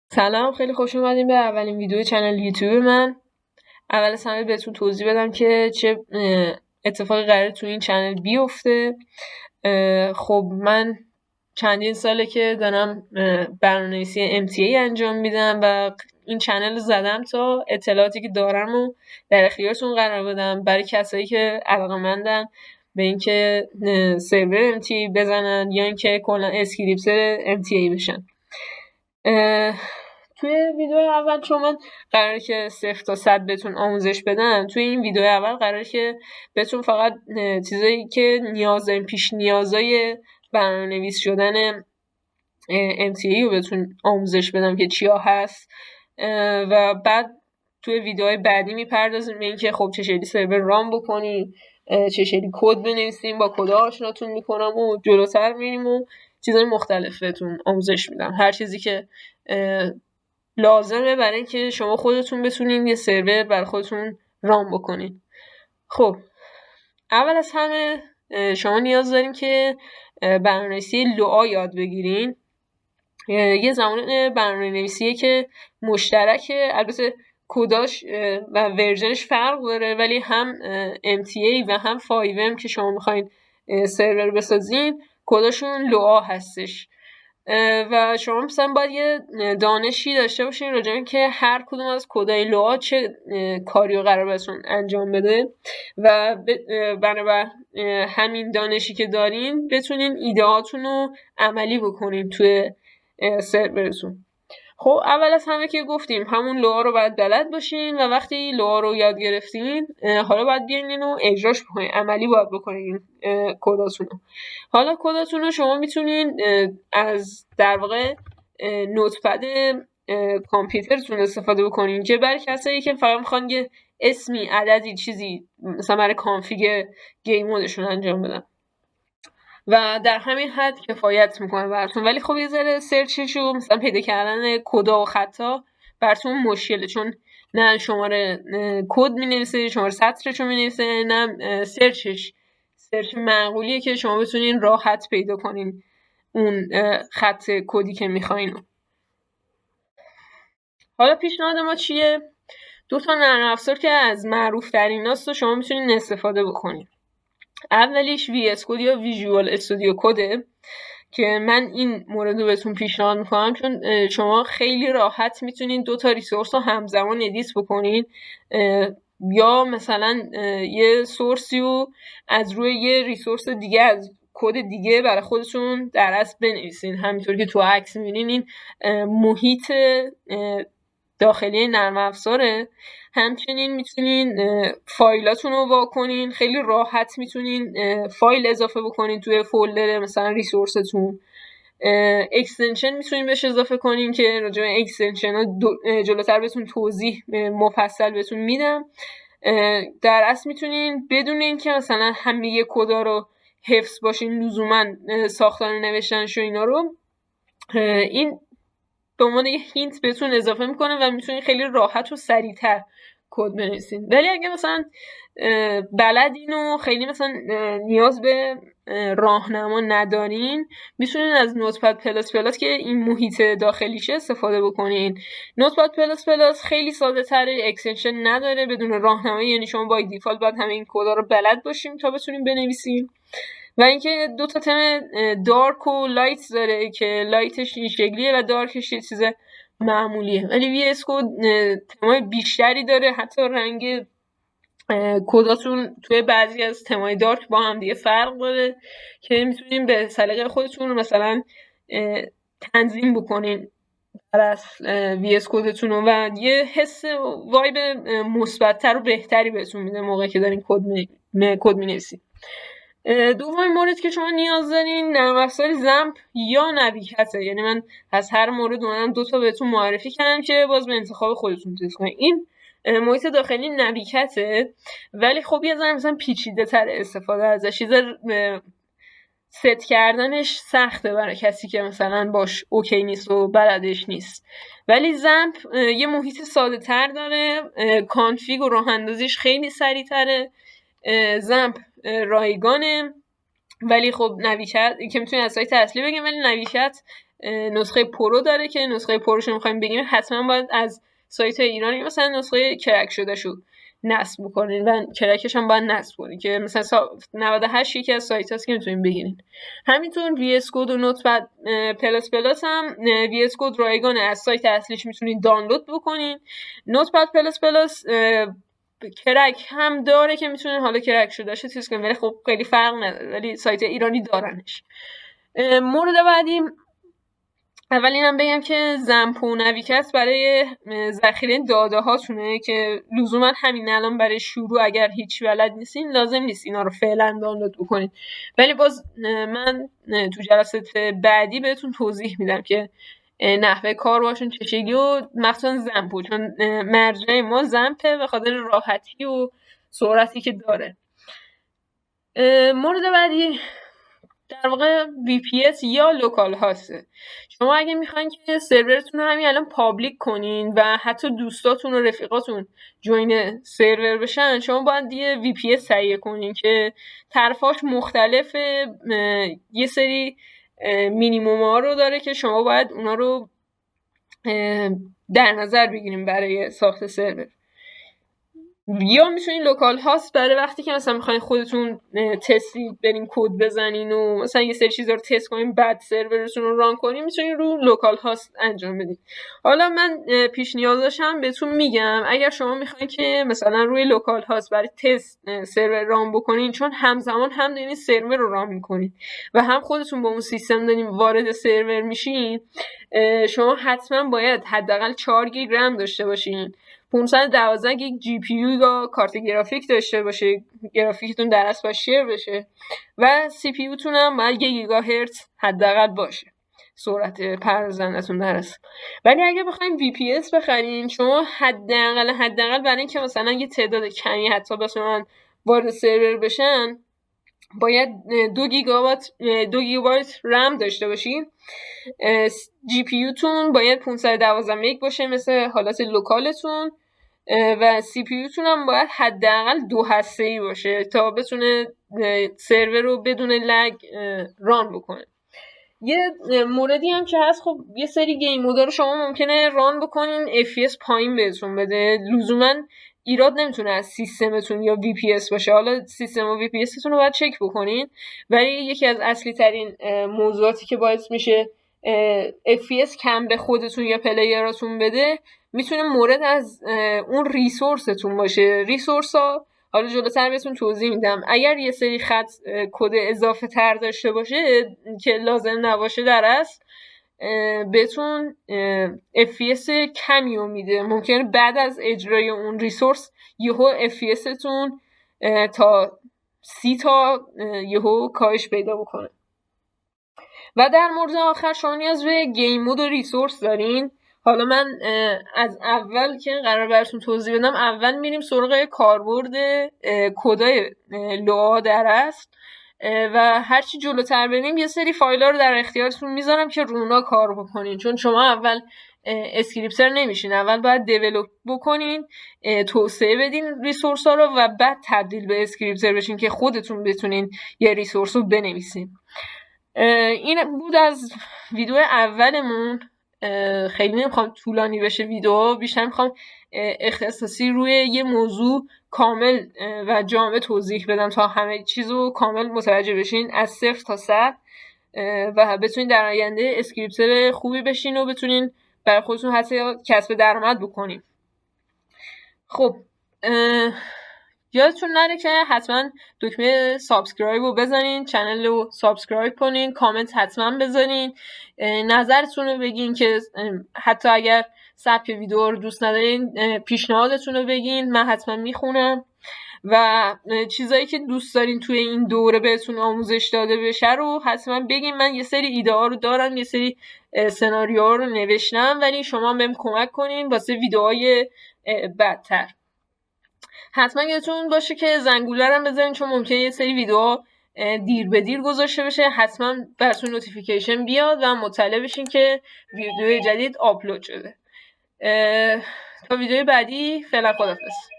سلام، خیلی خوش اومدین به اولین ویدیو کانال یوتیوب من. اول از همه بهتون توضیح بدم که چه اتفاقی قراره تو این چنل بیفته. خب من چندین ساله که دارم برنامه‌نویسی MTA انجام میدم و این چنل رو زدم تا اطلاعاتی که دارم و در اختیارتون قرار بدم برای کسایی که علاقه‌مندن به اینکه سرور MTA بزنن یا اینکه کلا اسکریپتر MTA بشن. توی ویدیو اول چون من قراره که 0 تا 100 بهتون آموزش بدم، توی این ویدیو اول قراره که بهتون فقط چیزایی که نیاز دارین، پیش نیازای برنامه‌نویس شدن MTA رو بهتون آموزش بدم که چیا هست و بعد توی ویدیوهای بعدی میپردازیم به اینکه خب چه شکلی سرور ران بکنیم، چه شکلی کد بنویسیم، با کد آشناتون میکنم و جلوتر میریم و چیزهای مختلف بهتون آموزش میدم. هر چیزی که لازمه برای اینکه شما خودتون بتونین یه سرور برای خودتون ران بکنین. خب اول از همه شما نیاز دارین که برنامه‌نویسی لوآ یاد بگیرین. یه زمان برنامه‌نویسیه که مشترکه، البته کداش و ورژنش فرق داره، ولی هم MTA و هم 5M که شما میخواین سرور بسازین کداشون لوآ هستش و شما مثلا باید یه دانشی داشته باشین راجع به که هر کدوم از کدای لوآ چه کاری رو قرار بهتون انجام بده و بنابر همین دانشی که دارین بتونین ایده‌هاتون رو عملی بکنین توی سرورتون. خب اول از همه که گفتیم همون لوآ رو باید بلد باشین و وقتی لوآ رو یاد گرفتین حالا باید بیاین اینو اجراش بکنین، عملی باید بکنین کداتون رو. حالا کداتون رو شما میتونین از در واقع نوتپد کامپیوترتون استفاده بکنین که برای کسایی که فقط میخوان یه اسمی، عددی، چیزی مثلا برای کانفیگ گیم مودشون انجام بدن و در همین حد کفایت میکنه براتون. ولی خب یه ذره سرچش و مثلا پیدا کردن کدا و خطا براتون مشکله، چون نه شماره کد مینویسه، شماره سطرش رو مینویسه، نه سرچ معقولیه که شما بتونین راحت پیدا کنین اون خط کدی که میخواین. حالا پیشنهاد ما چیه؟ 2 تا نرم افزار که از معروف تریناست و شما میتونین استفاده بکنین. اولیش VS Code یا ویژوال استودیو کده که من این مورد رو بهتون پیشنهاد میکنم چون شما خیلی راحت میتونین 2 تا ریسورس رو همزمان ادیت بکنین یا مثلا یه سورسی رو از روی یه ریسورس دیگه از کد دیگه برای خودتون در اصل بنویسین. همینطور که تو عکس میبینین این محیط داخلی نرم افزاره. همچنین میتونین فایلاتون رو واکنین، خیلی راحت میتونین فایل اضافه بکنین توی فولدر مثلا ریسورستون. اکستنشن میتونین بهش اضافه کنین که راجع به اکستنشن ها جلوتر بهتون توضیح مفصل بهتون میدم. در اصل میتونین بدون اینکه مثلا همه کدا رو حفظ باشین لزوما ساختار نوشتنش و اینا رو، این به عنوان یه هینت بهتون اضافه میکنه و میتونین خیلی راحت و سریعتر کد بنویسین. ولی اگه مثلا بلدین و خیلی مثلا نیاز به راهنما ندارین، میتونین از نوتپد پلاس پلاس که این محیط داخلیشه استفاده بکنین. نوتپد پلاس پلاس خیلی ساده تره، اکستنشن نداره، بدون راهنمایی، یعنی شما با دیفالت باید همه این کدا رو بلد باشین تا بتونین بنویسین. و اینکه 2 تا تم دارک و لایت داره که لایتش این شکلیه و دارکش یه چیز معمولیه، ولی وی اس کد تمای بیشتری داره. حتی رنگ کداتون توی بعضی از تمای دارک با هم دیگه فرق داره که میتونین به سلیقه خودتون مثلا تنظیم بکنین در وی اس کدتون و یه حس وایب مثبت‌تر و بهتری بهتون میده موقعی که دارین کد می‌نویسین. دومین مورد که شما نیاز دارین نرم افزار زمپ یا نویکته. یعنی من از هر مورد اومدم 2 تا بهتون معرفی کردم که باز به انتخاب خودتون چیز کنین. این محیط داخلی نویکته، ولی خب یه ذره مثلا پیچیده تر استفاده ازش، یه ذره ست کردنش سخته برای کسی که مثلا باش اوکی نیست و بلدش نیست. ولی زمپ یه محیط ساده تر داره، کانفیگ و راه اندازیش خیلی سریع تره. زمپ رایگانه، ولی خب نویکت که میتونی از سایت اصلی بگیم، ولی نویکت نسخه پرو داره که نسخه پروشو میخوایم بگیریم حتما باید از سایت ایرانی مثلا نسخه کرک شده شو نصب بکنین و کرکش هم باید نصب کنین که مثلا 98 یکی از سایت هست که میتونین بگیرین. همینطور وی اس کد و نوتپد پلاس پلاس هم وی اس کد رایگانه، از سایت اصلیش میتونین دانلود بکنین. نوتپد پلاس پلاس کرک هم داره که میتونین حالا کرک شده باشه چیز کنین، ولی خب خیلی فرق نداره، ولی سایت ایرانی دارنش. مورد بعدی اول اینم بگم که زمپو نویکست برای ذخیره داده هاتونه که لزوما همین الان برای شروع اگر هیچ بلد نیستین لازم نیست اینا رو فعلا دانلود بکنید، ولی باز من تو جلسات بعدی بهتون توضیح میدم که نحوه کار باشون چه شکلی و مخصوصا زمپو، چون مرجع ما زمپه به خاطر راحتی و سرعتی که داره. مورد بعدی در واقع VPS یا لوکال هاسته. شما اگه میخواین که سرورتون رو همین الان پابلیک کنین و حتی دوستاتون و رفیقاتون جوین سرور بشن، شما باید یه VPS تهیه کنین که طرفاش مختلفه، یه سری مینیموم ها رو داره که شما باید اونا رو در نظر بگیریم برای ساخت سرور. یا میتونین لوکال هاست برای وقتی که مثلا میخواین خودتون تستی برین کد بزنین و مثلا یه سری چیزا رو تست کنین بعد سرورتون رو ران کنین، میتونین رو لوکال هاست انجام بدین. حالا من پیش نیازشم بهتون میگم اگر شما میخواین که مثلا روی لوکال هاست برای تست سرور ران بکنین، چون همزمان هم دارین سرور رو ران میکنین و هم خودتون با اون سیستم دارین وارد سرور میشین، شما حتما باید حداقل 4 گیگ رم داشته باشین، 512 گیگ جی پی یو یا کارت گرافیک داشته باشه، گرافیکتون در اصل شیر بشه و سی پی یو تون هم باید 1 گیگاهرتز حداقل باشه سرعت پردازندتون در اصل. ولی اگه بخوایم وی پی اس بخرین، شما حداقل برای اینکه مثلا یه تعداد کمی حتی مثلا وارد سرور بشن باید 2 گیگابایت رم داشته باشین، جی پی یو تون باید 512 مگ باشه مثل حالت لوکالتون و سی پی یو تون هم باید حداقل 2 هسته‌ای باشه تا بتونه سرور رو بدون لگ ران بکنه. یه موردی هم که هست، خب یه سری گیم مودا رو شما ممکنه ران بکنین FPS پایین بهتون بده، لزوما ایراد نمیتونه از سیستمتون یا VPS باشه. حالا سیستم و VPS تون رو باید چک بکنین، ولی یکی از اصلی ترین موضوعاتی که باعث میشه FPS کم به خودتون یا پلیراتون بده میتونه مورد از اون ریسورستون باشه. ریسورس ها حالا جلوتر بهتون توضیح میدم. اگر یه سری خط کد اضافه تر داشته باشه که لازم نباشه در اصل بهتون FPS کمی رو میده، ممکنه بعد از اجرای اون ریسورس یهو FPS تون تا 30 تا یهو کاهش پیدا بکنه. و در مورد آخر شما نیاز به گیم مود و ریسورس دارین. حالا من از اول که قرار براتون توضیح بدم، اول میریم سراغ کاربرد کدای لوا در است و هرچی جلوتر بریم یه سری فایل‌ها رو در اختیارتون میذارم که رونا کار بکنین، چون شما اول اسکریپتر نمیشین، اول باید دیولپ بکنین، توسعه بدین ریسورس ها رو و بعد تبدیل به اسکریپتر بشین که خودتون بتونین یه ریسورس رو بنویسین. این بود از ویدیو اولمون. خیلی نمیخوام طولانی بشه ویدیو، بیشتر میخوام اختصاصی روی یه موضوع کامل و جامع توضیح بدم تا همه چیزو کامل متوجه بشین از 0 تا 100 و بتونین در آینده اسکریپتر خوبی بشین و بتونین برای خودتون حتی کسب درآمد بکنین. خب یادتون نره که حتما دکمه سابسکرایب رو بزنین، چنل رو سابسکرایب کنین، کامنت حتما بزنین، نظرتون رو بگین که حتی اگر سبک ویدیو رو دوست ندارین پیشنهادتون رو بگین، من حتما میخونم و چیزایی که دوست دارین توی این دوره بهتون آموزش داده بشه رو حتما بگین. من یه سری ایده ها رو دارم، یه سری سناریوها رو نوشتم، ولی شما بهم کمک کنین واسه ویدیوهای بعدتر. حتما یادتون باشه که زنگوله رو بزنین، چون ممکنه یه سری ویدیو دیر به دیر گذاشته بشه، حتما براتون نوتیفیکیشن بیاد و مطلع بشین که ویدیو جدید آپلود شده. تا ویدیو بعدی فعلا خداحافظ.